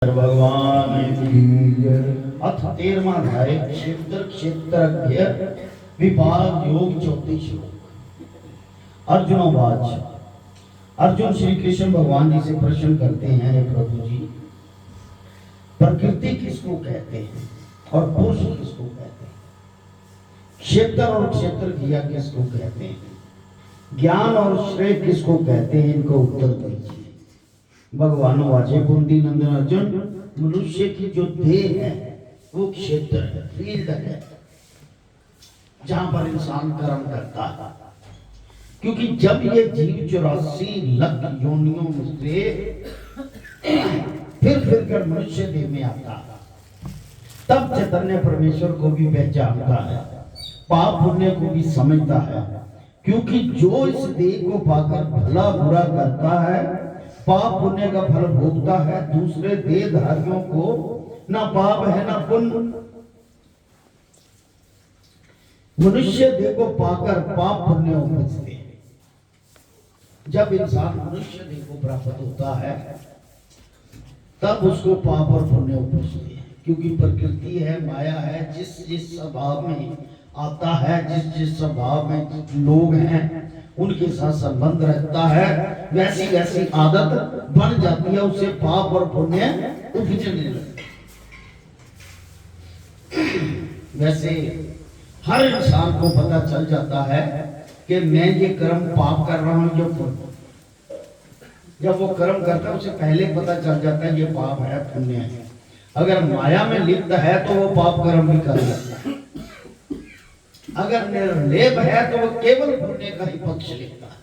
भगवान की अथ 13वां अध्याय क्षेत्र क्षेत्रज्ञ विभाग योग 34 श्लोक। अर्जुनोवाच। अर्जुन श्री कृष्ण भगवान जी से प्रश्न करते हैं, हे प्रभु जी, प्रकृति किसको कहते हैं और पुरुष किसको कहते हैं? क्षेत्र और क्षेत्र क्रिया किसको कहते हैं? ज्ञान और श्रेय किसको कहते हैं? इनको उत्तर दीजिए। भगवान वाचे कुंती नंदन अर्जुन, मनुष्य की जो देह है वो क्षेत्र है, फील्ड है, जहां पर इंसान कर्म करता है। क्योंकि जब ये जीव 84 लाख योनियों में से फिर कर मनुष्य देह में आता है, तब चैतन्य परमेश्वर को भी पहचानता है, पाप पुण्य को भी समझता है। क्योंकि जो इस देह को पाकर भला बुरा करता है, पाप पुण्य का फल भोगता है। दूसरे देहधारियों को ना पाप है ना पुण्य। मनुष्य देह को पाकर पाप पुण्य उपजते हैं। जब इंसान मनुष्य देह को प्राप्त होता है तब उसको पाप और पुण्य उपजते हैं। क्योंकि प्रकृति है, माया है, जिस जिस स्वभाव में आता है, जिस जिस स्वभाव में लोग हैं उनके साथ संबंध रहता है, वैसी वैसी आदत बन जाती है, उससे पाप और पुण्य उपजने लगते। वैसे हर इंसान को पता चल जाता है कि मैं ये कर्म पाप कर रहा हूं, जब वो कर्म करता है उसे पहले पता चल जाता है ये पाप है पुण्य है। अगर माया में लिप्त है तो वो पाप कर्म भी कर लेता है, अगर निर्लेप है तो वो केवल पुण्य का ही पक्ष लेता है।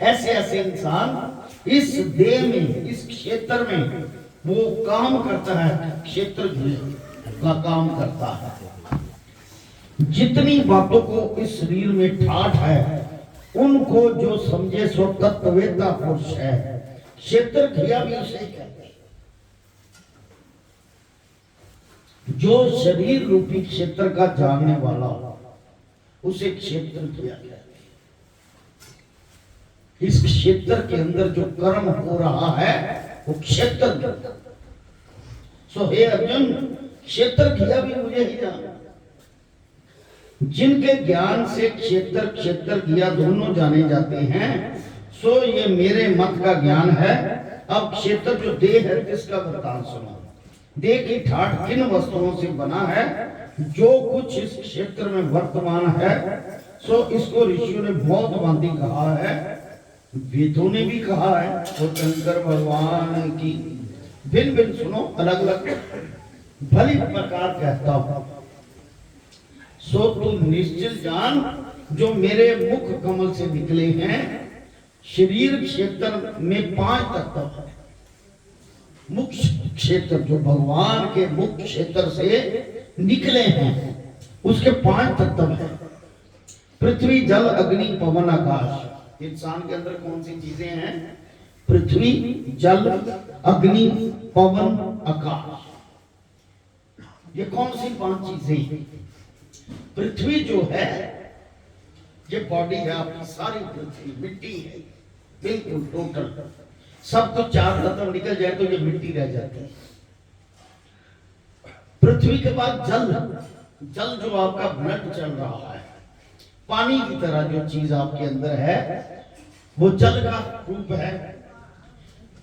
ऐसे ऐसे इंसान इस देह में, इस क्षेत्र में वो काम करता है, क्षेत्र का काम करता है। जितनी बातों को इस शरीर में ठाठ है उनको जो समझे सो तत्ववेत्ता पुरुष है। क्षेत्र क्रिया भी उसे कहते हैं। जो शरीर रूपी क्षेत्र का जानने वाला उसे क्षेत्र क्रिया कहते हैं। इस क्षेत्र के अंदर जो कर्म हो रहा है वो क्षेत्र। सो हे अर्जुन, क्षेत्र क्रिया भी मुझे ही जाना। जिनके ज्ञान से क्षेत्र क्षेत्र क्रिया दोनों जाने जाते हैं, सो ये मेरे मत का ज्ञान है। अब क्षेत्र जो देह है किसका वृतांत सुनो। देह की ठाठ किन वस्तुओं से बना है? जो कुछ इस क्षेत्र में वर्तमान है सो इसको ऋषियों ने बहुत भांति कहा है, वेदों ने भी कहा है, और शंकर भगवान की भिन्न भिन्न सुनो अलग अलग भली प्रकार कहता हूं। सो तू निश्चित जान जो मेरे मुख कमल से निकले हैं, शरीर क्षेत्र में 5 तत्व है। मुख्य क्षेत्र जो भगवान के मुख्य क्षेत्र से निकले हैं उसके 5 तत्व हैं। पृथ्वी, जल, अग्नि, पवन, आकाश। इंसान के अंदर कौन सी चीजें हैं? पृथ्वी, जल, अग्नि, पवन, आकाश। ये कौन सी 5 चीजें? पृथ्वी जो है ये बॉडी है आपकी, सारी पृथ्वी मिट्टी है, बिल्कुल टोटल सब कुछ 4 तत्व निकल जाए तो ये मिट्टी रह जाती है। पृथ्वी के बाद जल, जल जो आपका ब्लड चल रहा है, पानी की तरह जो चीज आपके अंदर है वो जल का रूप है।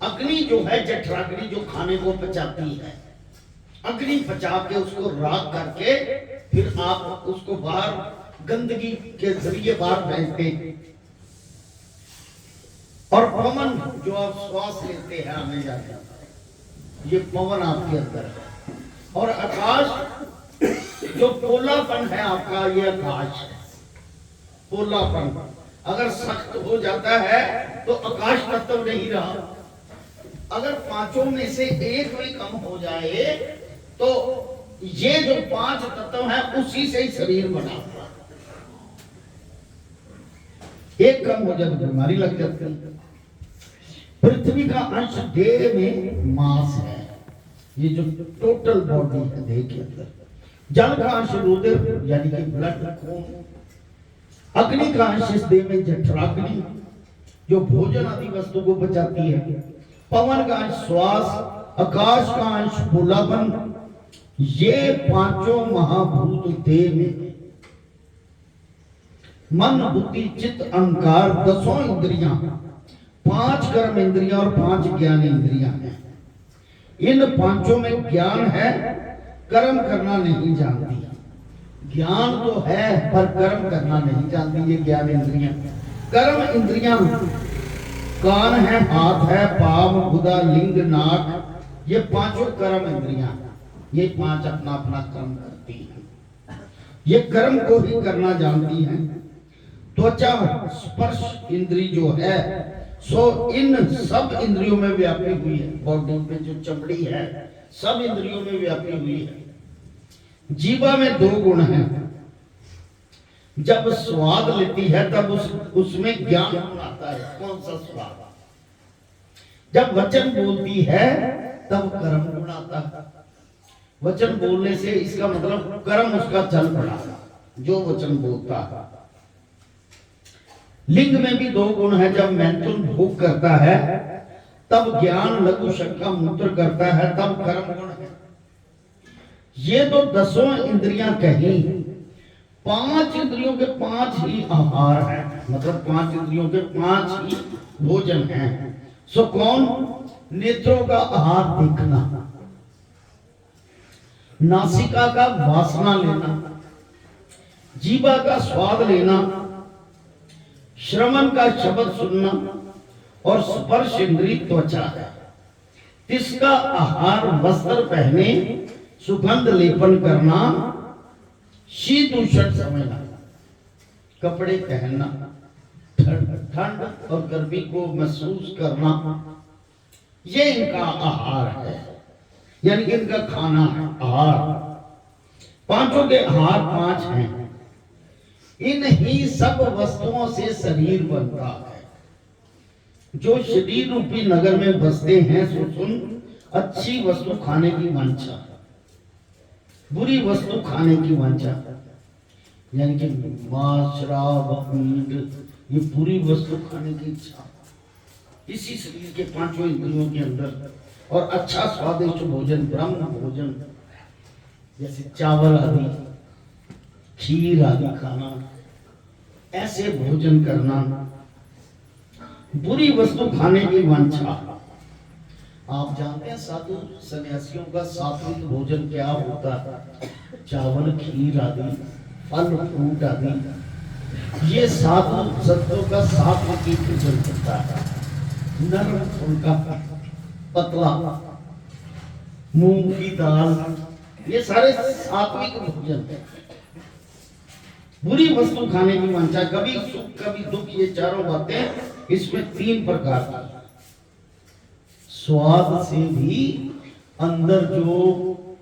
अग्नि जो है जठराग्नि, जो खाने को पचाती है, अग्नि पचा के उसको राख करके फिर आप उसको बाहर गंदगी के जरिए बाहर फेंकते। और पवन जो आप श्वास लेते हैं आने जाते हैं, ये पवन आपके अंदर है। और आकाश जो पोलापन है आपका, ये आकाश है। पोलापन अगर सख्त हो जाता है तो आकाश तत्व नहीं रहा। अगर 5 में से एक भी कम हो जाए तो ये जो 5 तत्व हैं उसी से ही शरीर बना हुआ। एक कम हो जाए तो बीमारी लग जाती है। पृथ्वी का अंश देह में मांस है, ये जो टोटल बॉडी है देह के अंदर। जल का अंश रुधिर यानी कि ब्लड, खून। अग्नि का अंश इस देह में जठराग्नि, जो भोजन आदि वस्तु को बचाती है। पवन का अंश श्वास, आकाश का अंश भोलापन, ये पांचों महाभूत देह में मन बुद्धि चित्त अहंकार 10 इंद्रियां, 5 कर्म इंद्रियां और 5 ज्ञान इंद्रियां हैं। इन पांचों में ज्ञान है, कर्म करना नहीं जानती। ज्ञान तो है पर कर्म करना नहीं जानती, ये ज्ञान इंद्रियां। कर्म इंद्रियां कान है, हाथ है, पाव, गुदा, लिंग, नाक, ये पांचों कर्म इंद्रियां, ये 5 अपना अपना कर्म करती हैं। ये कर्म को ही करना जानती हैं। त्वचा स्पर्श इंद्री जो है सो इन सब इंद्रियों में व्यापी हुई है। बॉडी पे जो चमड़ी है सब इंद्रियों में व्यापी हुई है। जीवा में 2 गुण हैं। जब स्वाद लेती है तब उसमें ज्ञान आता है। कौन सा स्वाद? जब वचन बोलती है तब कर्म गुण आता है। वचन बोलने से इसका मतलब कर्म उसका चल पड़ा जो वचन बोलता है। लिंग में भी 2 गुण है। जब मैथुन भोग करता है तब ज्ञान, लघु शंका मूत्र करता है तब कर्म गुण है। ये तो 10 इंद्रियां कही। 5 इंद्रियों के 5 ही आहार है, मतलब 5 इंद्रियों के 5 ही भोजन हैं। सो कौन? नेत्रों का आहार देखना, नासिका का वासना लेना, जीवा का स्वाद लेना, श्रवण का शब्द सुनना और स्पर्श इंद्री त्वचा है। इसका आहार वस्त्र पहने, सुगंध लेपन करना, शीत उष्ण समझना, कपड़े पहनना, ठंड और गर्मी को महसूस करना, ये इनका आहार है, यानी कि इनका खाना है आहार। पांचों के आहार 5 हैं। इन ही सब वस्तुओं से शरीर बनता है। जो शरीर रूपी नगर में बसते हैं सो सुन, अच्छी वस्तु खाने की वांछा, बुरी वस्तु खाने की वांछा, यानी कि मांस, शराब, मीट, ये बुरी वस्तु खाने की इच्छा इसी शरीर के 5 इंद्रियों के अंदर। और अच्छा स्वादिष्ट भोजन, ब्रह्म भोजन, जैसे चावल आदि, खीर आदि खाना, ऐसे भोजन करना। बुरी वस्तु खाने की वांछा। आप जानते हैं साधु सन्यासियों का सात्विक भोजन क्या होता है? चावल, खीर आदि, फल फ्रूट आदि, ये साधु संतों का सात्विक भोजन होता है। नरम फुल्का, पतला, मूंग की दाल, ये सारे सात्विक भोजन है। बुरी वस्तु खाने की वांछा, कभी सुख कभी दुख, ये चारों बातें इसमें 3 प्रकार की। स्वाद से भी अंदर जो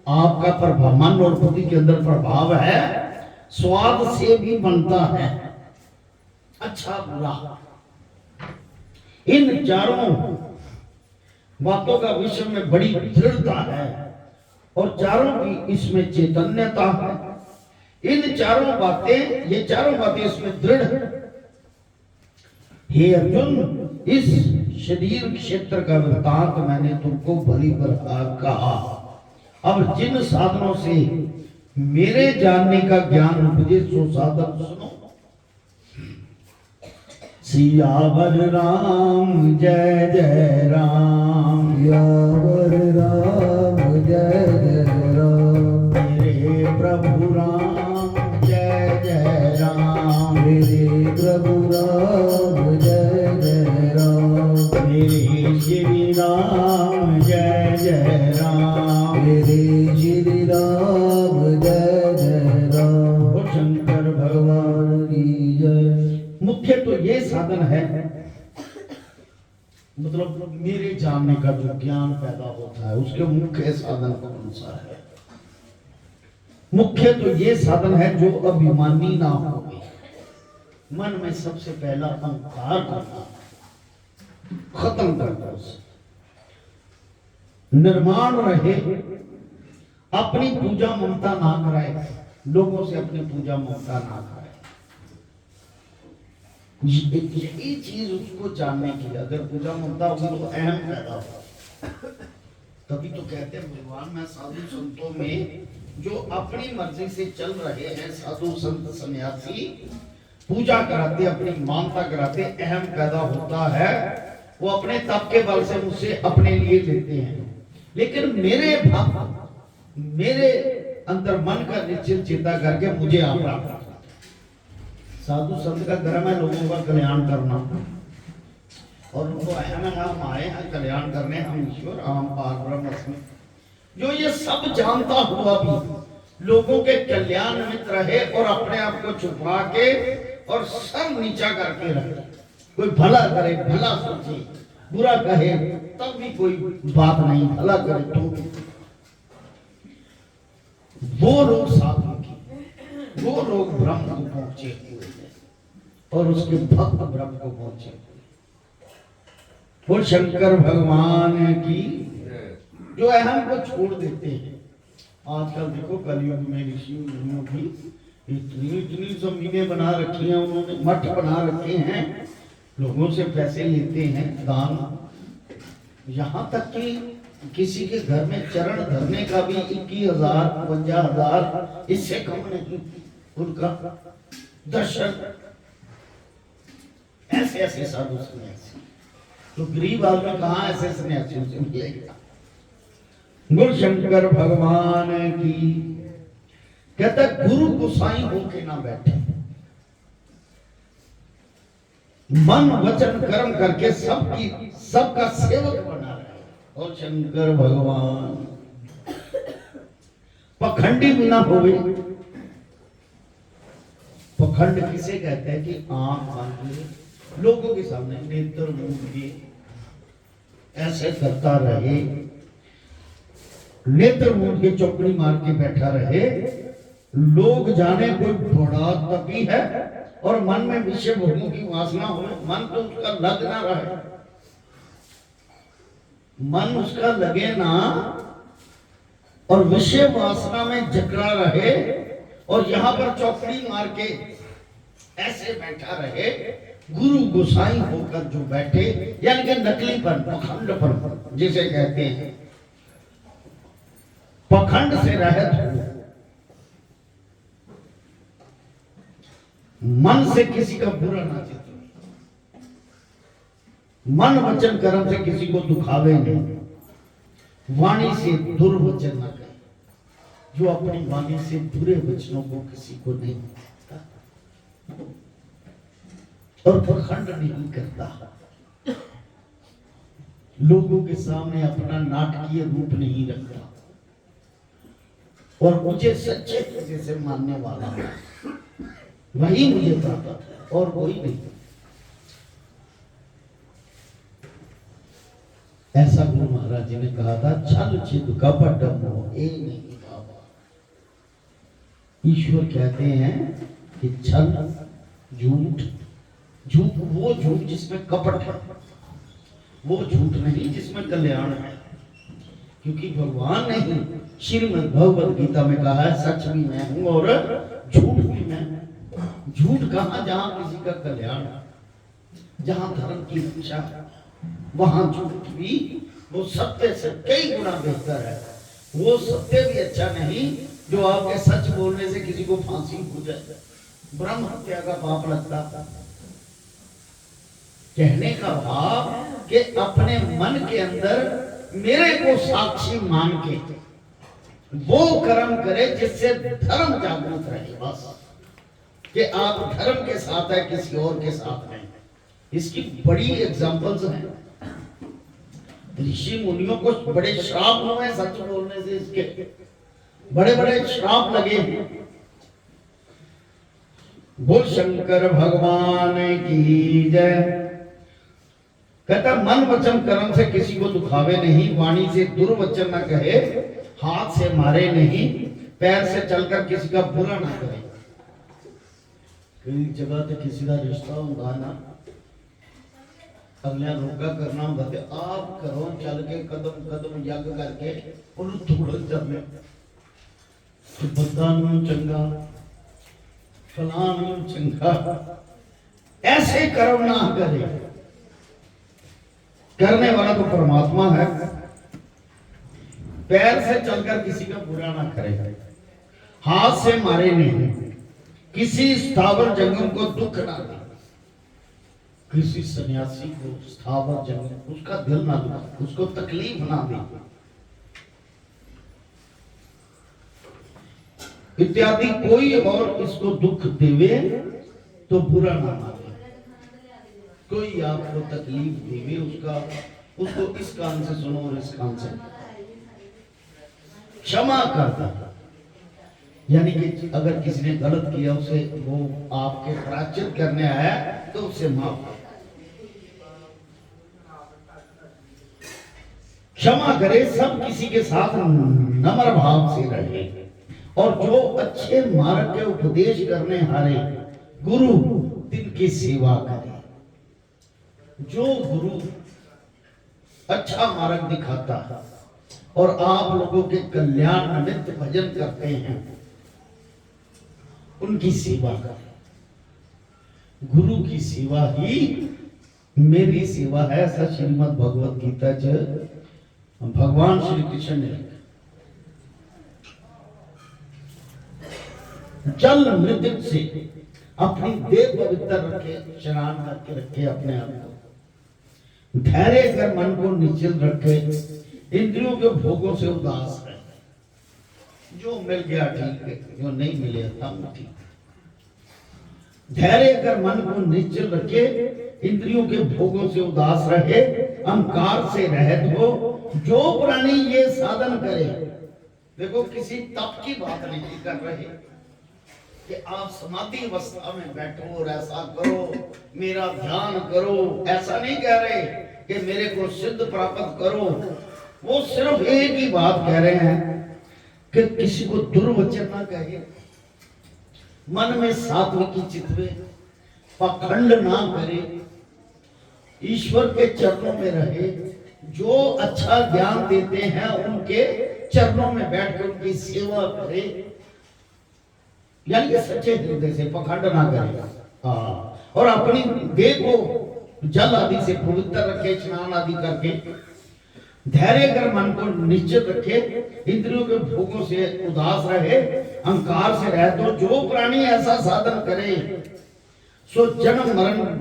आपका प्रभाव, मन और बुद्धि के अंदर प्रभाव है, स्वाद से भी बनता है अच्छा बुरा। इन चारों बातों का विश्व में बड़ी दृढ़ता है और चारों की इसमें चैतन्यता है। इन चारों बातें, ये चारों बातें इसमें दृढ़। हे अर्जुन, इस शरीर क्षेत्र का वृत्तांत मैंने तुमको भली भली कहा। अब जिन साधनों से मेरे जानने का ज्ञान उपजे सो साधन सुनो। सियावर राम जय जय राम, सियावर राम जय जय राम, मेरे प्रभु राम जय जय राम, मेरे प्रभु राम जय जय राम, मेरे श्री राम जय जय राम, मेरे श्री राम जय जय राम। शंकर भगवान की जय। मुख्य तो ये साधन है, मतलब मेरे जानने का जो ज्ञान पैदा होता है उसके मुख्य साधन कौन सा है? मुख्य तो ये साधन है जो अभिमानी ना हो। मन में सबसे पहला अहंकार करना, खत्म करना, निर्माण रहे, अपनी पूजा ममता ना कराए, लोगों से अपनी पूजा ममता ना कराए। यही चीज उसको जानने की, अगर पूजा ममता होगी तो अहम पैदा होगा। तभी तो कहते हैं भगवान में साधु संतों में जो अपनी मर्जी से चल रहे हैं, साधु संत सन्यासी पूजा कराते, अपनी मानता कराते, अहम पैदा होता है, वो अपने तप के बल से मुझसे अपने लिए लेते हैं। लेकिन मेरे भक्त मेरे अंदर मन का निश्चित चिंता करके मुझे आप प्राप्त। साधु संत का धर्म है लोगों का कल्याण करना, और उनको अहम है हम आए हैं कल्याण करने, हम ईश्वर हम पार ब्रह्म अस्मि। जो ये सब जानता हुआ भी लोगों के कल्याण में रहे और अपने आप को छुपा के और सर नीचा करके रहे, कोई भला करे भला सोचे, बुरा कहे तब भी कोई बात नहीं, भला करे तो वो लोग साधु की, वो लोग ब्रह्म को पहुंचे हुए हैं और उसके भक्त ब्रह्म को पहुंचे। वो शंकर भगवान की जो अहम को छोड़ देते हैं। आजकल देखो कलयुग में ऋषि मुनियों की इतनी इतनी जमीनें बना रखी हैं, उन्होंने मठ बना रखे हैं, लोगों से पैसे लेते हैं दान, यहाँ तक कि किसी के घर में चरण धरने का भी 21,000 52,000 इससे कम नहीं उनका दर्शन। ऐसे ऐसे साधु सन्यासी, तो गरीब आदमी कहाँ ऐसे सन्यासियों से मिलेगा। गुरु शंकर भगवान की कहता गुरु गोसाई होके ना बैठे, मन वचन कर्म करके सबका सेवक बना रहे। और शंकर भगवान पखंडी भी ना होवे। पखंड किसे कहते हैं कि आंख बांध लोगों के सामने नेत्र मूंद के ऐसे करता रहे, नेत्र मूंद के चौकड़ी मार के बैठा रहे, लोग जाने कोई बड़ा तपी है और मन में विषय भोगों की वासना हो, मन तो उसका लग ना रहे, मन उसका लगे ना और विषय वासना में जकड़ा रहे, और यहां पर चौकड़ी मार के ऐसे बैठा रहे। गुरु गोसाई होकर जो बैठे, यानी कि नकलीपन, पखंडपन जिसे कहते हैं, पखंड से रहित हो, मन से किसी का बुरा ना चिंतन, मन वचन कर्म से किसी को दुखावे नहीं, वाणी से दुर्वचन न कहे, जो अपनी वाणी से बुरे वचनों को किसी को नहीं कहता और पखंड नहीं करता, लोगों के सामने अपना नाटकीय रूप नहीं रखता, और मुझे सच्चे हृदय से मानने वाला है वही मुझे प्राप्त है और कोई नहीं। ऐसा गुरु महाराज जी ने कहा था, छल छिद कपट मोह ए नहीं बाबा। ईश्वर कहते हैं कि छल झूठ, झूठ वो झूठ जिसमें कपट है, वो झूठ नहीं जिसमें कल्याण है। क्योंकि भगवान ने ही श्रीमद् भगवद गीता में कहा है, सच भी मैं हूं और झूठ भी मैं हूं। झूठ कहां, जहां किसी का कल्याण, जहां धर्म की रक्षा, वहां झूठ भी वो सत्य से कई गुना बेहतर है। वो सत्य भी अच्छा नहीं जो आपके सच बोलने से किसी को फांसी हो जाए, ब्रह्म हत्या का पाप लगता। कहने का भाव कि अपने मन के अंदर मेरे को साक्षी मान के वो कर्म करे जिससे धर्म जागृत रहे, बस कि आप धर्म के साथ है, किसी और के साथ नहीं। इसकी बड़ी एग्जांपल्स हैं। ऋषि मुनियों को बड़े श्राप हुए सच बोलने से, इसके बड़े बड़े श्राप लगे हैं। बोल शंकर भगवान की जय। कहता मन वचन कर्म से किसी को दुखावे नहीं, वाणी से दुर्वचन न कहे, हाथ से मारे नहीं, पैर से चलकर किसी का बुरा ना करे। कई जगह तो किसी का रिश्ता होता है ना, अगले रोका करना होता है, आप करो चल के कदम कदम यज्ञ करके उन्हें थोड़ा चल कि बंदा नहीं चंगा, फलां नहीं चंगा, ऐसे कर्म ना करे। करने वाला तो परमात्मा है, पैर से चलकर किसी का बुरा ना करे, हाथ से मारे नहीं, किसी स्थावर जंगम को दुख ना दे। किसी सन्यासी को स्थावर जंगम उसका दिल ना दुखे, उसको तकलीफ ना दे इत्यादि। कोई और इसको दुख देवे तो बुरा ना माने, कोई आपको तकलीफ देवे उसको इस कान से सुनो और इस कान से क्षमा करता। यानी कि अगर किसी ने गलत किया उसे वो आपके प्रायश्चित करने आया तो उसे माफ कर, क्षमा करे, सब किसी के साथ नम्र भाव से रहे और जो अच्छे मार्ग के उपदेश करने हारे गुरु तिनकी सेवा करे। जो गुरु अच्छा मार्ग दिखाता है और आप लोगों के कल्याण निमित्त भजन करते हैं उनकी सेवा करें। गुरु की सेवा ही मेरी सेवा है, ऐसा श्रीमद् भगवत गीता च भगवान श्री कृष्ण ने लिखा। जल मृतिक से अपनी देह पवित्र रखे, स्नान करके रखे अपने आप को, धैर्य कर मन को निश्चिल रखे, इंद्रियों के भोगों से उदास रहे। जो मिल गया ठीक है, जो नहीं मिले तब ठीक। धैर्य कर मन को निश्चल रखे, इंद्रियों के भोगों से उदास रहे, अहंकार से रहित हो। जो प्राणी ये साधन करे, देखो किसी तप की बात नहीं कर रहे कि आप समाधि अवस्था में बैठो और ऐसा करो, मेरा ध्यान करो, ऐसा नहीं कह रहे कि मेरे को सिद्ध प्राप्त करो। वो सिर्फ एक ही बात कह रहे हैं कि किसी को दुर्वचन ना कहे, मन में सात्विकी चितवे, पखंड ना करे, ईश्वर के चरणों में रहे, जो अच्छा ज्ञान देते हैं उनके चरणों में बैठकर उनकी सेवा करे, यानी कि सच्चे हृदय से पखंड ना करे। हाँ, और अपनी देह को जल आदि से पवित्र रखे, स्नान आदि करके, धैर्य कर मन को निश्चित रखे, इंद्रियों के भोगों से उदास रहे, अहंकार से रहे। तो जो प्राणी ऐसा साधन करे सो जन्म मरण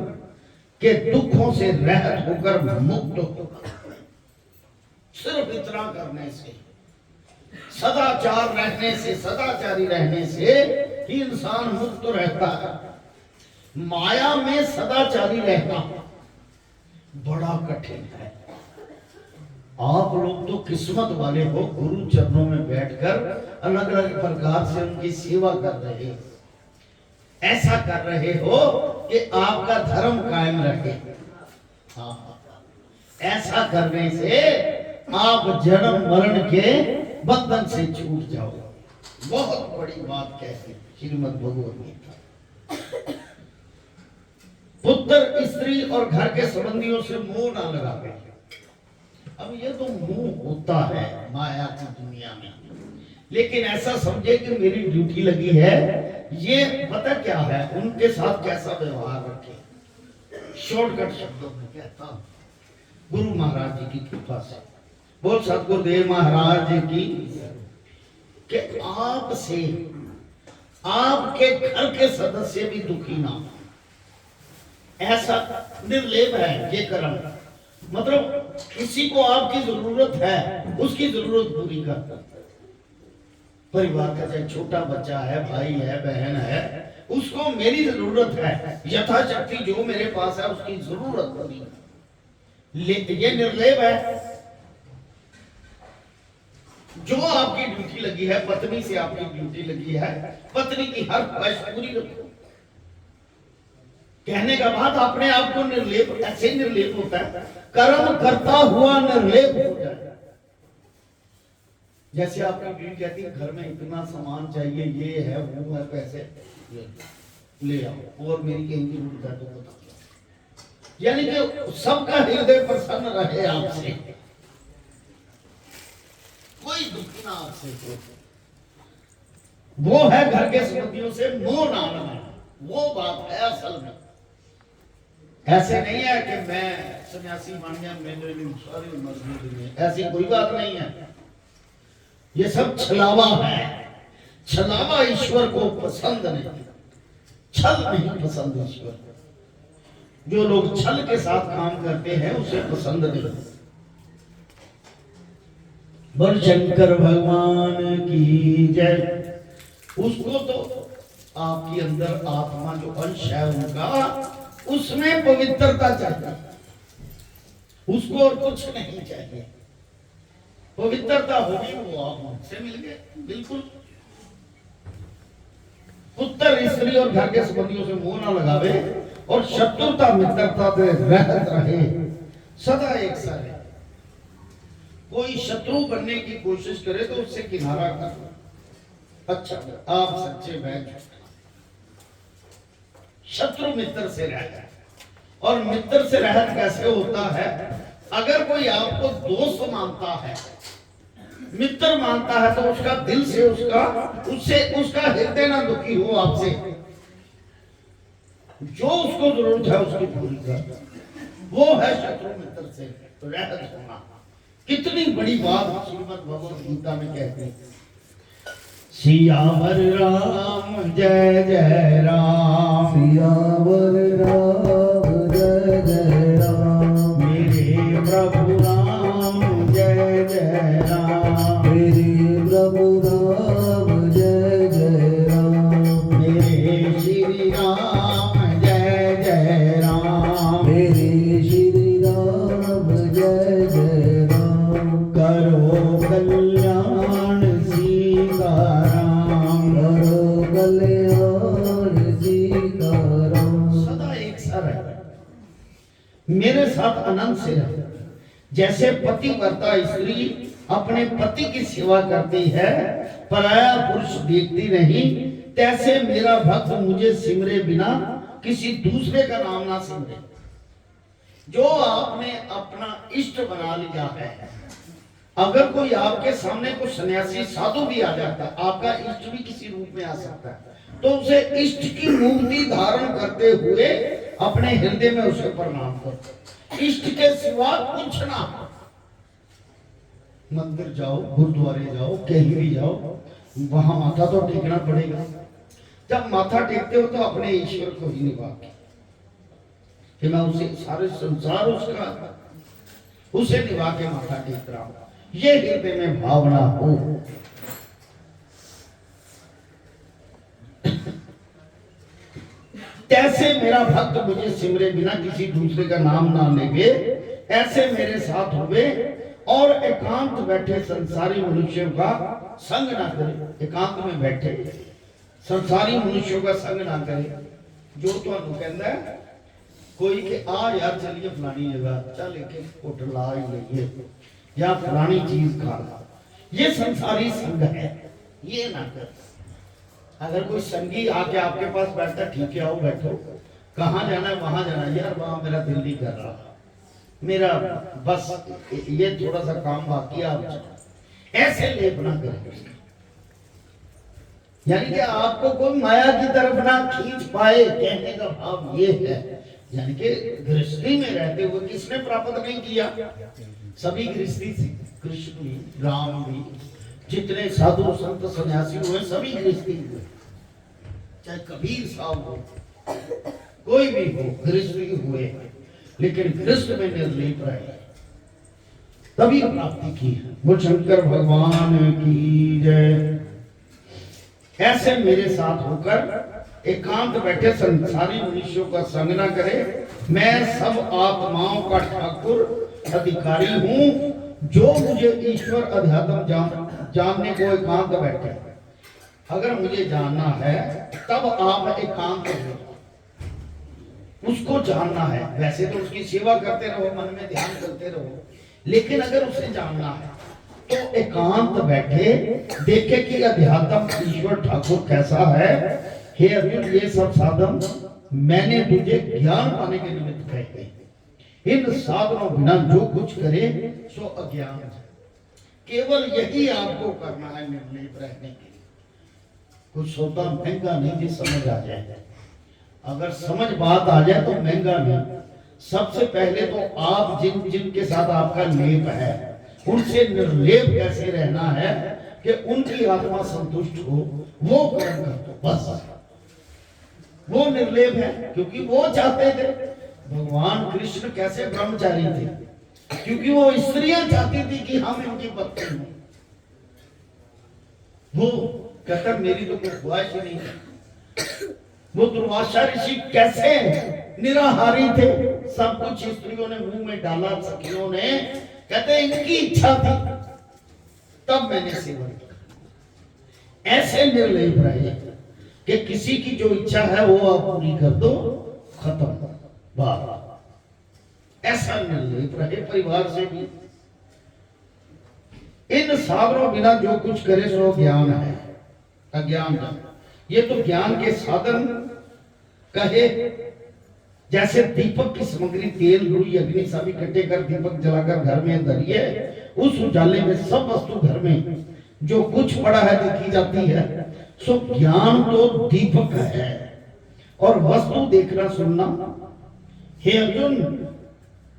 के दुखों से रहित होकर मुक्त होगा। सिर्फ इतना करने से, सदाचार रहने से, सदाचारी रहने से ही इंसान मुक्त रहता है। माया में सदाचारी रहना बड़ा कठिन है। आप लोग तो किस्मत वाले हो, गुरु चरणों में बैठकर अलग अलग प्रकार से उनकी सेवा कर रहे हो, ऐसा कर रहे हो कि आपका धर्म कायम रहे। हाँ, ऐसा करने से आप जन्म मरण के बंधन से छूट जाओ। बहुत बड़ी बात कहती श्रीमद् भगवत गीता। पुत्र, स्त्री और घर के संबंधियों से मोह ना लगावे। अब ये तो मोह होता है माया की दुनिया में, लेकिन ऐसा समझे कि मेरी ड्यूटी लगी है, ये पता क्या है, उनके साथ कैसा व्यवहार रखे। शॉर्टकट शब्दों में कहता हूं, गुरु महाराज जी की कृपा से, बोल सतगुरुदेव महाराज जी की, कि आपसे आपके घर के सदस्य भी दुखी ना हो। ऐसा निर्लेप है ये कर्म। मतलब किसी को आपकी जरूरत है, उसकी जरूरत पूरी करता। परिवार का चाहे छोटा बच्चा है, भाई है, बहन है, उसको मेरी जरूरत है, यथाशक्ति जो मेरे पास है उसकी जरूरत पूरी कर। ये निर्लेप है। जो आपकी ड्यूटी लगी है, पत्नी से आपकी ड्यूटी लगी है, पत्नी की हर ख्वाहिश पूरी रखो। कहने का बाद अपने आप को निर्लेप, ऐसे निर्लेप होता है, कर्म करता हुआ निर्लेप हो जाए। जैसे आपकी बीवी कहती है घर में इतना सामान चाहिए, ये है वो है, पैसे ले आओ और मेरी कहीं जरूरत है तो बता। यानी कि सबका हृदय प्रसन्न रहे आपसे, कोई दुख ना आपसे हो। वो है घर के संबंधियों से मोह ना लगाना, वो बात है असल में। ऐसे नहीं है कि मैं सन्यासी बन गया, मैंने सारी मर्जी दी, ऐसी कोई बात नहीं है। ये सब छलावा है। छलावा ईश्वर को पसंद नहीं, छल नहीं पसंद ईश्वर को। जो लोग छल के साथ काम करते हैं उसे पसंद नहीं। बोल शंकर भगवान की जय। उसको तो आपके अंदर आत्मा जो अंश है उनका, उसमें पवित्रता चाहिए, उसको और कुछ नहीं चाहिए। पवित्रता होगी वो आप मुझसे मिल गए, बिल्कुल। पुत्र स्त्री और घर के संबंधियों से मुंह ना लगावे और शत्रुता मित्रता से रहत रहे, सदा एक सा रहे। कोई शत्रु बनने की कोशिश करे तो उससे किनारा कर। अच्छा, आप सच्चे बैठ। शत्रु मित्र से रहता है, और मित्र से रहत कैसे होता है? अगर कोई आपको दोस्त मानता है, मित्र मानता है, तो उसका दिल से उसका हृदय ना दुखी हो आपसे। जो उसको जरूरत है उसकी पूरी कर, वो है शत्रु मित्र से रहत होना। कितनी बड़ी बात श्रीमद् भगवद गीता में कहते हैं। सियावर राम जय जय राम, सियावर राम जय जय राम, मेरे प्रभु राम जय जय राम, मेरे प्रभु राम जय जय राम, मेरे श्री राम जय जय राम, मेरे श्री राम जय जय राम, करो कल्याण सीताराम, करो कल्याण सीताराम। सदा एक सा रहे, मेरे साथ आनंद से रहे। जैसे पतिव्रता स्त्री अपने पति की सेवा करती है, पराया पुरुष देखती नहीं, तैसे मेरा भक्त मुझे सिमरे बिना किसी दूसरे का नाम ना सिमरे। जो आपने अपना इष्ट बना लिया है, अगर कोई आपके सामने कोई सन्यासी साधु भी आ जाता है, आपका इष्ट भी किसी रूप में आ सकता है, तो उसे इष्ट की मूर्ति धारण करते हुए अपने हृदय में उसे प्रणाम करो। इष्ट के सिवा कुछ ना। मंदिर जाओ, गुरुद्वारे जाओ, कहीं भी जाओ, वहां माथा तो टेकना पड़ेगा। जब माथा टेकते हो तो अपने ईश्वर को ही निभा के, कि मैं उसे सारे संसार उसका उसे निभा के माथा टेक रहा हूं, ये हृदय में भावना हो। कैसे मेरा भक्त मुझे सिमरे बिना किसी दूसरे का नाम ना लेगे, ऐसे मेरे साथ हुए और एकांत बैठे संसारी मनुष्यों का संग ना करे। एकांत में बैठे संसारी मनुष्यों का संग ना करे। जो तो कहता है कोई के आ यार चलिए फलानी जगह, चल एक होटल आ ही लइए या फलानी चीज खा ला, ये संसारी संग है, ये ना कर। अगर कोई संगी आके आपके पास बैठता, ठीक है आओ बैठो, कहाँ जाना है वहां जाना है, यार वहां मेरा दिल नहीं कर रहा, मेरा बस ये थोड़ा सा काम बाकी है, आप ऐसे लेप ना करें। यानी कि आपको कोई माया की तरफ ना खींच पाए, कहने का भाव ये है। यानी कि गृहस्थी में रहते हुए किसने प्राप्त नहीं किया? सभी गृहस्थी थी, कृष्ण भी, राम भी, जितने साधु संत सन्यासी हुए सभी गृहस्थी हुए। चाहे कबीर साहब हो, कोई भी हो, गृहस्थी हुए, लेकिन गृहस्थ में निर्लेप रहे, तभी प्राप्ति की है। वो शंकर भगवान की जय। ऐसे मेरे साथ होकर एकांत बैठे संसारी मनुष्यों का संग न करे। मैं सब आत्माओं का ठाकुर अधिकारी हूँ। जो मुझे ईश्वर अध्यात्म जानने को एकांत बैठे, अगर मुझे जानना है तब आप एकांत हो, उसको जानना है। वैसे तो उसकी सेवा करते रहो, मन में ध्यान करते रहो, लेकिन अगर उसे जानना है तो एकांत बैठे, देखे कि अध्यात्म ईश्वर ठाकुर कैसा है। हे अर्जुन, ये सब साधन मैंने तुझे ज्ञान पाने के निमित्त कहे। इन साधनों बिना जो कुछ करे सो अज्ञान है। केवल यही आपको करना है, निर्लेप रहने के लिए। कुछ सौदा महंगा नहीं जी, समझ आ जाए। अगर समझ बात आ जाए तो महंगा नहीं। सबसे पहले तो आप जिनके साथ आपका लेप है, उनसे निर्लेप कैसे रहना है, कि उनकी आत्मा संतुष्ट हो, वो कर्म कर दो बस। वो निर्लेप है, क्योंकि वो चाहते थे। भगवान कृष्ण कैसे ब्रह्मचारी थे, क्योंकि वो स्त्रियां चाहती थी कि हम इनकी पत्नी हों। वो कहता मेरी तो कोई ख्वाहिश ही नहीं है। वो दुर्वासा ऋषि कैसे निराहारी थे, सब कुछ स्त्रियों ने मुंह में डाला, सखियों ने, कहते इनकी इच्छा थी तब मैंने सेवन किया। ऐसे निर्लेप रहे कि किसी की जो इच्छा है वो आप पूरी कर दो, खत्म, बात। ऐसा निर्लेप रहे परिवार से भी। इन साधनों बिना जो कुछ करे सो ज्ञान है, अज्ञान है। ये तो ज्ञान के साधन कहे, जैसे दीपक की सामग्री तेल, रुई, अग्नि सब इकट्ठे कर दीपक जलाकर घर में धरिए, उस उजाले में सब वस्तु घर में जो कुछ पड़ा है देखी जाती है। सो ज्ञान तो दीपक है और वस्तु देखना सुनना। हे अर्जुन,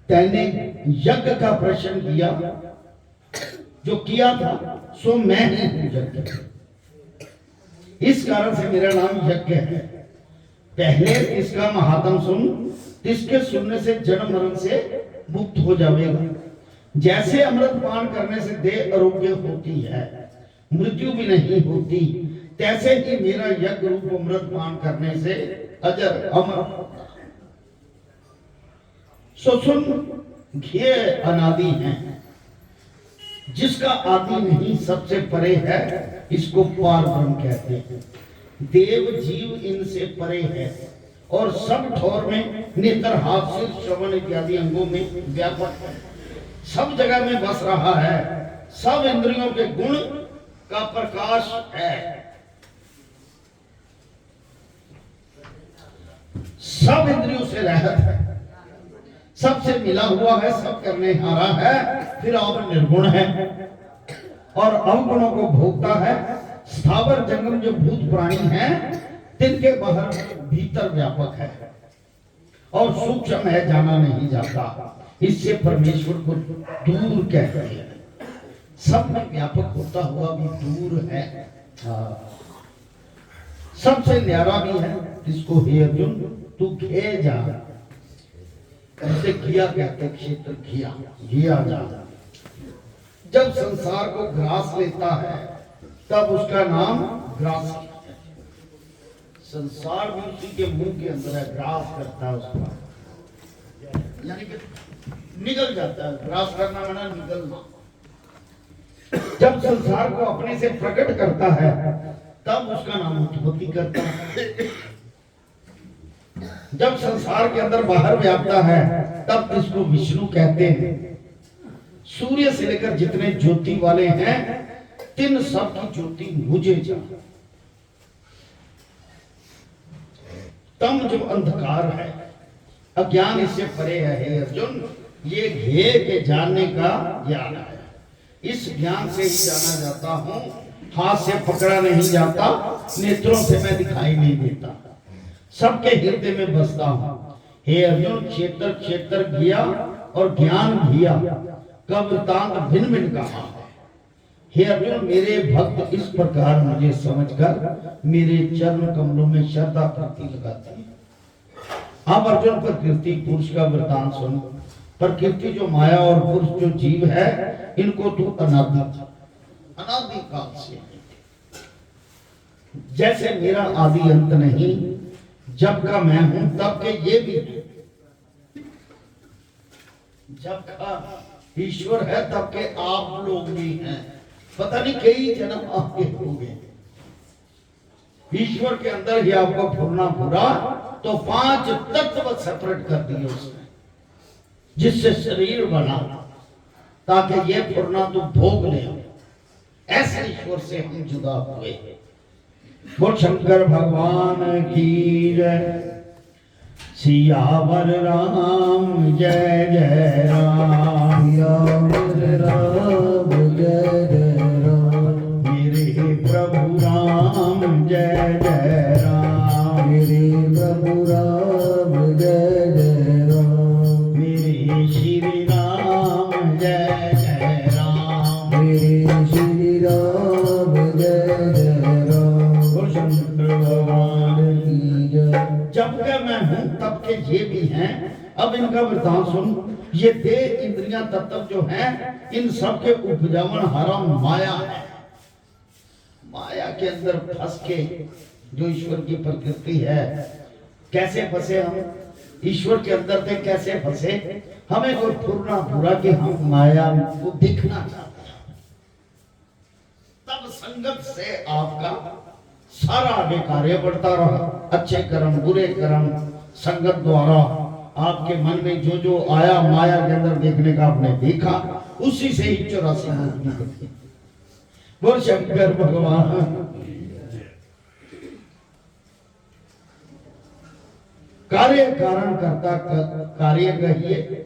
तैने यज्ञ का प्रश्न किया, जो किया था सो मैं ही हूं यज्ञ। इस कारण से मेरा नाम यज्ञ है। पहले इसका महात्म सुन, इसके सुनने से जन्म मरण से मुक्त हो जाएगा। जैसे अमृत पान करने से देह आरोग्य होती है, मृत्यु भी नहीं होती, तैसे ही मेरा यज्ञ रूप अमृत पान करने से अजर अमर। सो सुन, घे अनादि है, जिसका आदि नहीं, सबसे परे है, इसको पार ब्रह्म कहते हैं। देव जीव इनसे परे है और सब ठोर में, नेत्र, हाथ, सिर, श्रवण इत्यादि अंगों में व्यापक है, सब जगह में बस रहा है, सब इंद्रियों के गुण का प्रकाश है, सब इंद्रियों से रहत है, सबसे मिला हुआ है, सब करने हारा है, फिर आप निर्गुण है और अवगुणों को भोगता है। स्थावर जंगम जो भूत प्राणी हैं, तिनके बाहर भीतर व्यापक है और सूक्ष्म है, जाना नहीं जाता। इससे परमेश्वर को दूर कहते हैं। सब में व्यापक होता हुआ भी दूर है, सबसे न्यारा भी है। इसको हे अर्जुन तू घे जा, ऐसे किया कहते क्षेत्र घिया, घिया जा। जब संसार को ग्रास लेता है तब उसका नाम ग्रास है। संसार भी उसी के मुंह के अंदर है, ग्रास करता है उसका, यानी कि निगल जाता है। ग्रास करना माना निगलना। जब संसार को अपने से प्रकट करता है तब उसका नाम उत्पत्ति करता है। जब संसार के अंदर बाहर व्यापता है तब इसको विष्णु कहते हैं। सूर्य से लेकर जितने ज्योति वाले हैं, तीन सब की ज्योति मुझे जा। तम जो अंधकार है, अज्ञान इससे परे है। हे अर्जुन, ये घे के जानने का ज्ञान है। इस ज्ञान से ही जाना जाता हूं, हाथ से पकड़ा नहीं जाता, नेत्रों से मैं दिखाई नहीं देता, सबके हृदय में बसता हूं। हे अर्जुन, क्षेत्र क्षेत्र घिया और ज्ञान घिया का वृतांत भिन्न भिन्न कहा है। हे अर्जुन, मेरे भक्त इस प्रकार मुझे समझकर मेरे चरण कमलों में श्रद्धा भक्ति लगाते हैं। अब अर्जुन, प्रकृति पुरुष का वृतांत सुनो। प्रकृति जो माया और पुरुष जो जीव है, इनको तू अनादि काल से, जैसे मेरा आदि अंत नहीं, जब का मैं हूं तब के ये भी है। जब का ईश्वर है तब के आप लोग भी हैं। पता नहीं कई जन्म आपके हो गए। ईश्वर के अंदर ही आपको फुरना पूरा, तो 5 तत्व सेपरेट कर दिए उसने, जिससे शरीर बना, ताकि ये फुरना तो भोग ले। ऐसे ईश्वर से हम जुदा हुए। बोल शंकर भगवान की जय। सियावर राम जय जय राम, सियावर राम जय जय राम, मेरे प्रभु राम जय जय राम, मेरे प्रभु राम जय जय राम, मेरे श्री राम जय जय राम, मेरे श्री राम तब के ये भी हैं। अब इनका वृतांत सुन। ये देह इंद्रियां तत्व जो हैं, इन सब के उपजावन हारा माया है। माया के अंदर फंस के जो ईश्वर की प्रकृति है, कैसे फंसे हम ईश्वर के अंदर थे, कैसे फंसे? हमें कोई फुरना पूरा कि हम माया को दिखना चाहते हैं। तब संगत से आपका सारा आगे कार्य बढ़ता रहा। अच्छे कर्म बुरे कर्म संगत द्वारा आपके मन में जो जो आया माया के अंदर देखने का आपने देखा, उसी से ही 84 मुक्ति करती। बोल शंकर भगवान। कार्य कारण करता कार्य कहिए।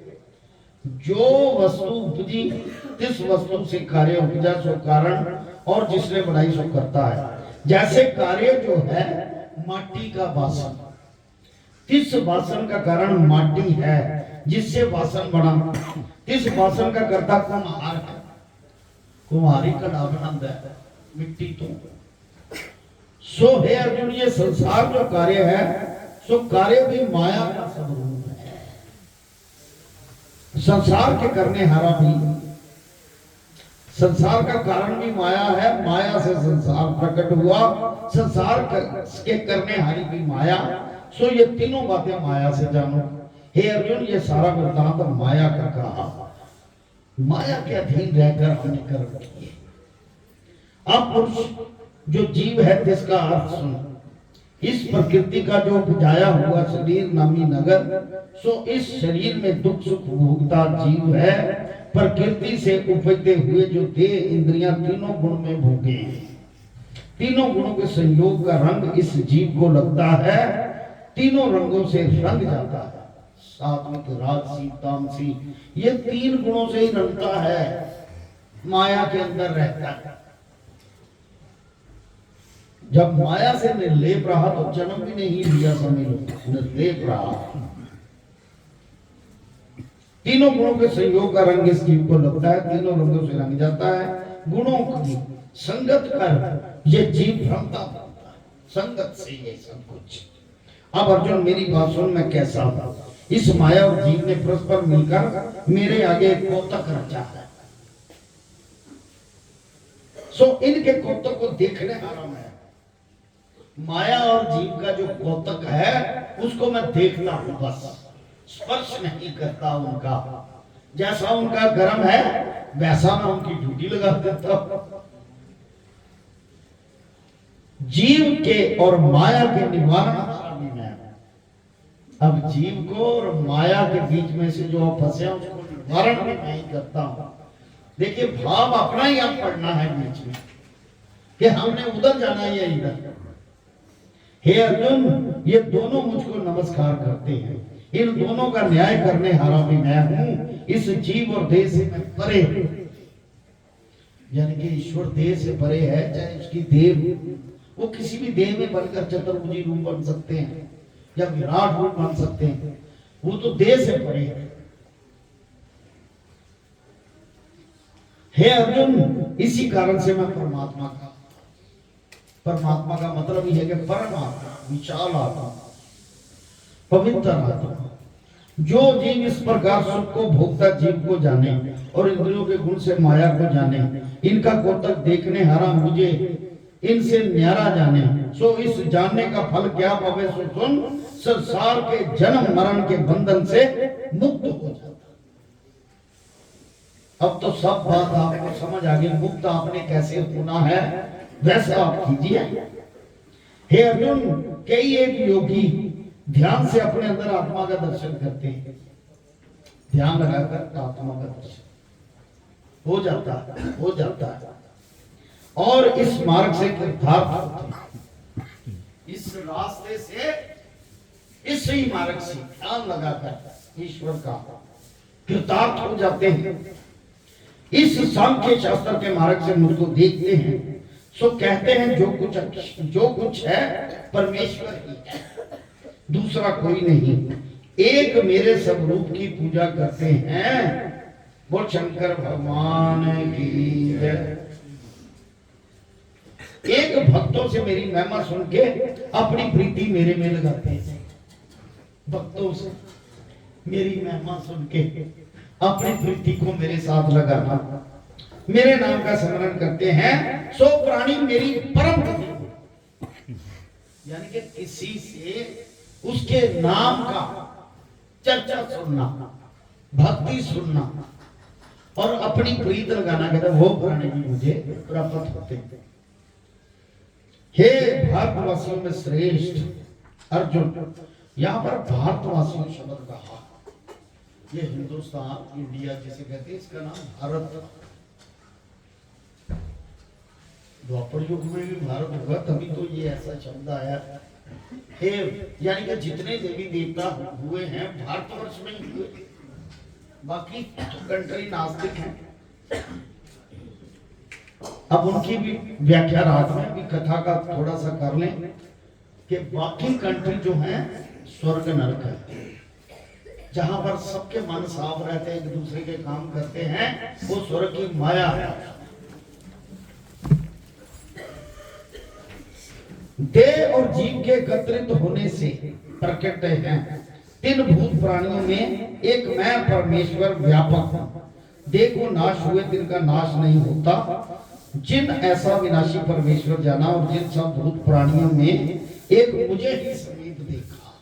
जो वस्तु उपजी तिस वस्तु से कार्य उपजा सो कारण, और जिसने बनाई सो करता है। जैसे कार्य जो है माटी का बासन, तिस बासन का कारण माटी है जिससे बासन बना। तिस बासन का कर्ता कुम्हार है। कुम्हारी का बनाता है मिट्टी तो। सो है अर्जुन, ये संसार जो कार्य है सो कार्य भी माया का स्वरूप है। संसार के करने हारा भी, संसार का कारण भी माया है। माया से संसार प्रकट हुआ, संसार के करने हारी भी माया। सो ये तीनों बातें माया से जानो। हे अर्जुन, ये सारा वृत्तांत माया का कहा। माया के अधीन रहकर हमने कर्म किए। अब पुरुष जो जीव है जिसका अर्थ सुनो। इस प्रकृति का जो उपजाया हुआ शरीर नामी नगर, सो इस शरीर में दुख सुख भोगता जीव है। प्रकृति से उपजते हुए जो देह इंद्रियां तीनों गुण में भोगे, तीनों गुणों के संयोग का रंग इस जीव को लगता है। तीनों रंगों से रंग जाता है। सात्विक राजसी तामसी, ये तीन गुणों से ही रंगता है। माया के अंदर रहता है। जब माया से निर्लेप रहा तो जन्म भी नहीं लिया, समझ लो निर्लेप रहा। तीनों गुणों के संयोग का रंग इस जीव को लगता है। तीनों रंगों से रंग जाता है। गुणों की संगत कर ये जीव भ्रमता बनता है। संगत से ये सब कुछ। अब अर्जुन मेरी बात सुन, मैं कैसा था। इस माया और जीव ने परस्पर मिलकर मेरे आगे एक कौतक रचा है। सो इनके कौतक को देखने आ रहा मैं। माया और जीव का जो कौतक है उसको मैं देखता हूं, बस स्पर्श नहीं करता उनका। जैसा उनका गर्म है वैसा मैं उनकी ड्यूटी लगा देता हूं। जीव के और माया के निवारण मैं। अब जीव को और माया के बीच में से जो फंसे उसको निवारण भी नहीं करता हूं। देखिए भाव अपना ही आप पढ़ना है बीच में कि हमने उधर जाना है या इधर। हे अर्जुन, ये दोनों मुझको नमस्कार करते हैं। इन दोनों का न्याय करने हारा भी मैं हूं। इस जीव और देह से मैं परे हूं। यानी कि ईश्वर देह से परे है। चाहे उसकी देह वो किसी भी देह में बनकर चतुर्भुजी रूप बन सकते हैं या विराट रूप बन सकते हैं, वो तो देह से परे है। हे अर्जुन, इसी कारण से मैं परमात्मा का मतलब ही है कि परमात्मा, विशाल आत्मा, पवित्र आत्मा। जो जीव इस प्रकार सुख को भोगता जीव को जाने और इंद्रियों के गुण से माया को जाने, इनका कौतक देखने हारा मुझे इनसे न्यारा जाने। सो इस जानने का फल क्या पावे सो सुन। संसार के जन्म मरण के बंधन से मुक्त हो जाता। अब तो सब बात आपको समझ आ गई। मुक्त आपने कैसे होना है वैसा आप कीजिए। हे अर्जुन, कई एक योगी ध्यान से अपने अंदर आत्मा का दर्शन करते हैं। ध्यान लगाकर आत्मा का दर्शन हो जाता है और इस मार्ग से कृतार्थ होते हैं। इस रास्ते से, इस ही मार्ग से ध्यान लगाकर ईश्वर का कृतार्थ हो जाते हैं। इस सांख्य शास्त्र के मार्ग से मुझको देखते हैं। सो कहते हैं जो कुछ है परमेश्वर ही है, दूसरा कोई नहीं। एक मेरे स्वरूप की पूजा करते हैं। बोल शंकर भगवान की जय। एक भक्तों से मेरी महिमा सुन के अपनी प्रीति मेरे में लगाते हैं। भक्तों से मेरी महिमा सुन के अपनी प्रीति को मेरे साथ लगाना, मेरे नाम का स्मरण करते हैं सो प्राणी मेरी परम गति। यानी कि किसी से उसके नाम का चर्चा सुनना, भक्ति सुनना और अपनी प्रीत लगाना, कहते वो प्राणी भी मुझे प्राप्त होते हैं। हे भारतवासियों में श्रेष्ठ अर्जुन, यहाँ पर भारतवासियों शब्द कहा, ये हिंदुस्तान इंडिया जिसे कहते हैं इसका नाम भारत। द्वापर युग में भी भारत होगा तभी तो ये ऐसा शब्द आया। हे यानी कि जितने देवी देवता हुए हैं भारतवर्ष में ही हुए, बाकी कंट्री नास्तिक हैं। अब उनकी भी व्याख्या रात में भी कथा का थोड़ा सा कर लें कि बाकी कंट्री जो है स्वर्ग नरक है, जहां पर सबके मन साफ रहते हैं, एक दूसरे के काम करते हैं, वो स्वर्ग की माया है। देह और जीव के एकत्रित होने से प्रकट हैं तीन भूत प्राणियों में एक मैं परमेश्वर व्यापक हूं। देह को नाश हुए दिन का नाश नहीं होता। जिन ऐसा विनाशी परमेश्वर जाना और जिन सब भूत प्राणियों में एक मुझे ही समीप देखा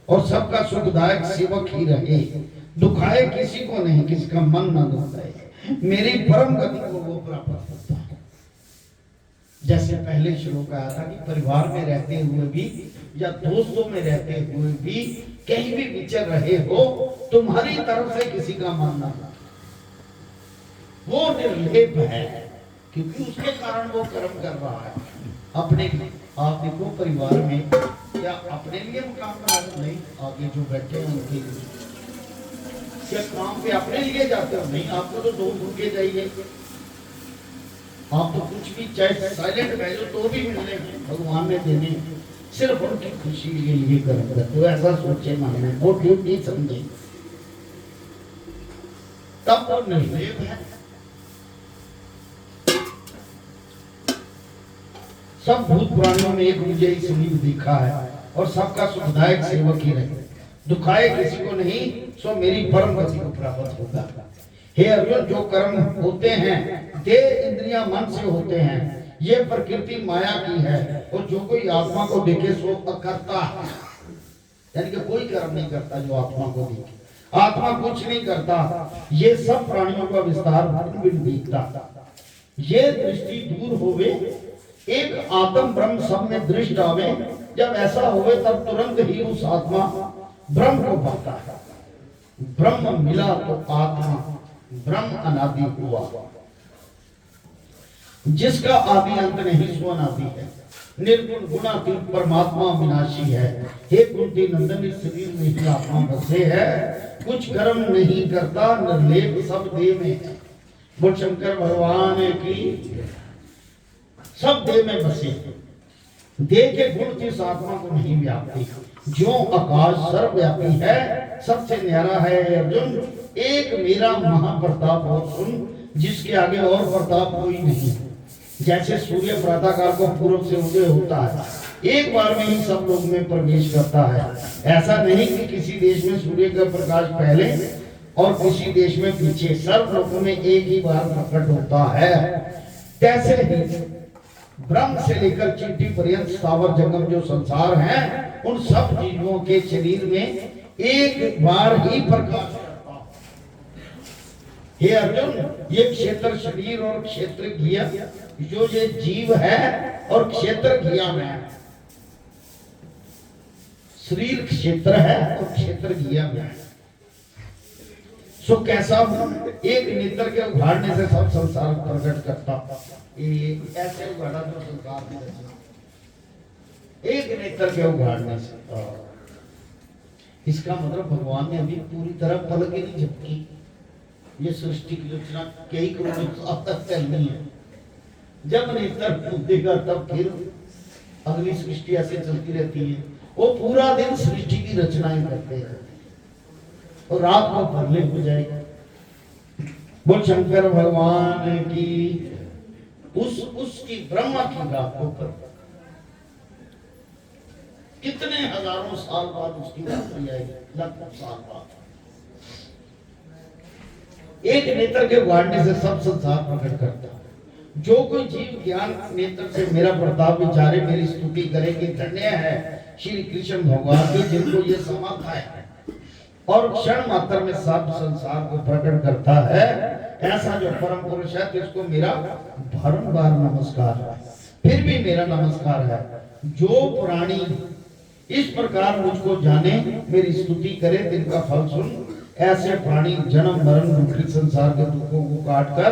और सबका सुखदायक सेवक ही रहे, दुखाए किसी को नहीं, किसी का मन न दुखाए, मेरी परम गति को वो प्राप्त होता है। जैसे पहले श्लोक आया था कि परिवार में रहते हुए भी या दोस्तों में रहते हुए भी कहीं भी विचर रहे हो, तुम्हारी तरफ से किसी का मन ना हो, वो निर्लेप है, क्योंकि उसके कारण वो कर्म कर रहा है अपने लिए। आप देखो परिवार में क्या अपने लिए हम काम कर रहे हो? नहीं, आगे जो बैठे हैं उनके लिए। क्या काम पे अपने लिए जाते हो? नहीं, आपको तो दो भूखे जाइए, आप तो कुछ भी चाहे साइलेंट बैठो तो भी मिलने भगवान ने देने, सिर्फ उनकी खुशी के लिए कर्म करते हो, ऐसा सोचे मन में, वो ठीक नहीं समझे, तब वो निर्लेप है। सब भूत प्राणियों में एक मुझे ही समीप देखा है और सबका सुखदायक सेवक ही रहे, दुखाए किसी को नहीं, सो मेरी परम गति को प्राप्त होगा। हे अर्जुन, जो कर्म होते हैं देह इंद्रियां मन से होते हैं, ये प्रकृति माया की है, और जो कोई आत्मा को देखे सो अकर्ता है। यानी कि कोई कर्म नहीं करता जो आत्मा को देखे, आत्मा कुछ नहीं करता। ये सब प्राणियों का विस्तार दिखता, ये दृष्टि दूर होवे, एक आत्म ब्रह्म सब में दृष्ट आवे। जब ऐसा होवे तब तुरंत ही उस आत्मा ब्रह्म को पाता है। ब्रह्म मिला तो आत्मा ब्रह्म अनादि हुआ, जिसका आदि अंत नहीं, सो अनादि है, निर्गुण गुणातीत परमात्मा विनाशी है। हे कुंती नंदन, इस शरीर में ही आत्मा बसे है, कुछ कर्म नहीं करता, निर्लेप सब देह में। बोल शंकर भगवान की, सब देह में बसे, देह के गुण जिस आत्मा को नहीं व्यापती, जो आकाश सर्वव्यापी है, सबसे न्यारा है अर्जुन। एक मेरा महाप्रताप और सुन, जिसके आगे और प्रताप कोई नहीं। जैसे सूर्य प्रातःकाल को पूर्व से उदय होता है, एक बार में ही सब लोग में प्रवेश करता है। ऐसा नहीं कि किसी देश में सूर्य का प्रकाश पहले और किसी देश में पीछे, सब लोगों में एक ही बार प्रकट होता है। कैसे ही ब्रह्म से लेकर चींटी पर्यंत स्थावर जंगम जो संसार है, उन सब जीवों के शरीर में एक बार ही प्रकाश करता है। हे अर्जुन, ये क्षेत्र शरीर और क्षेत्र घिया, जो ये जीव है और क्षेत्र घिया में है। शरीर क्षेत्र है और क्षेत्र घिया में है। सो कैसा एक नेत्र के उघाड़ने से सब संसार प्रकट करता, ऐसे उघाड़ा तो संसार की रचना, एक नेत्र के उघाड़ने से। इसका मतलब भगवान ने अभी पूरी तरह पलक ही नहीं झपकी। ये सृष्टि की रचना कई करोड़ साल तक चलनी है। जब नेत्र टूटेगा तब फिर अगली सृष्टि ऐसे चलती रहती है। वो पूरा दिन सृष्टि की रचनाएं करते हैं और रात को भरले हो जाएगा। बोल शंकर भगवान की, उसकी ब्रह्मा की रातों पर कितने हजारों साल बाद उसकी रात्रि आएगी, लाखों साल बाद। एक नेत्र के उगाड़ने से सब संसार प्रकट करता है। जो कोई जीव ज्ञान नेत्र से मेरा प्रताप विचारे, मेरी स्तुति करे कि धन्य है श्री कृष्ण भगवान की, जिनको ये समाता है और क्षण मात्र में सब संसार को प्रकट करता है। ऐसा जो परम पुरुष है, जिसको मेरा बारंबार नमस्कार है, फिर भी मेरा नमस्कार है। जो प्राणी इस प्रकार मुझको जाने, मेरी स्तुति करे, जिनका फल सुन, ऐसे प्राणी जन्म मरण रूपी संसार के दुखों को काटकर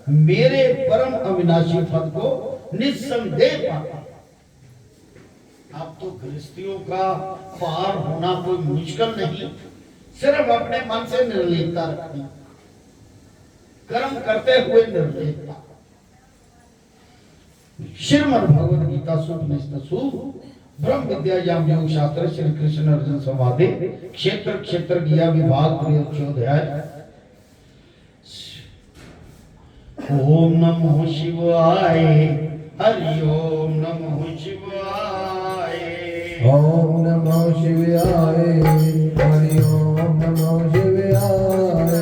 मेरे परम अविनाशी पद को निस्संदेह पाता। अब तो गृहस्थियों का पार होना कोई मुश्किल नहीं, सिर्फ अपने मन से निर्लेपता रखनी, कर्म करते हुए निर्लेपता। श्रीमद् भगवद गीता सूत्र ब्रह्म विद्या याम योग शास्त्र श्री कृष्ण अर्जुन संवादे क्षेत्र क्षेत्र गीया विभाग प्रयोज्योध्याय। ओम नमो शिवाय, हरि ओम नमो शिवाय, ओम नमो शिवाय, हरि ओम नमो शिवाय,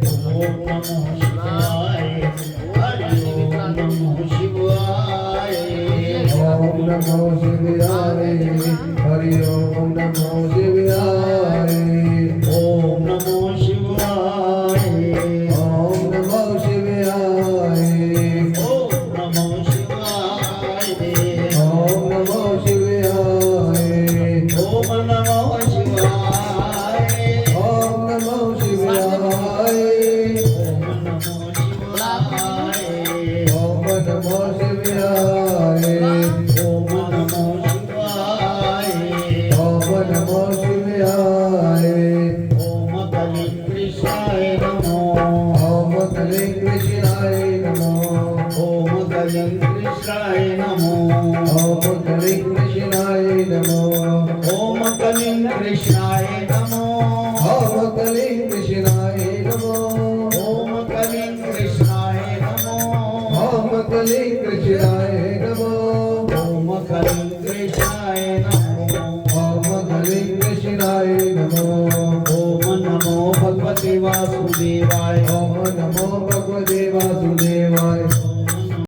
ओम नमो शिवाय, हरि ओम नमो शिवाय, ओम नमो शिवाय, हरि ओम नमो शिवाय, ओम नमो शिवाय, ओम नमो शिवाय, ओम नमो शिवाय, ओम नमो शिवाय, ओम नमो शिवाय, ओम नमो शिवाय, ओम नमो शिवाय, ओम नमो शिवाय, ओम नमो शिवाय, ओम नमो शिवाय, ओम कलिं कृष्णाय नमो, ओम कलिं कृष्णाय नमो, ओम कलिं कृष्णाय नमो, ओम कलिं कृष्णाय नमो, ओम कलिं कृष्णाय नमो, ओम कलिं कृष्णाय नमो, ओम कलिं कृष्णाय नमो, ओम कलिं कृष्णाय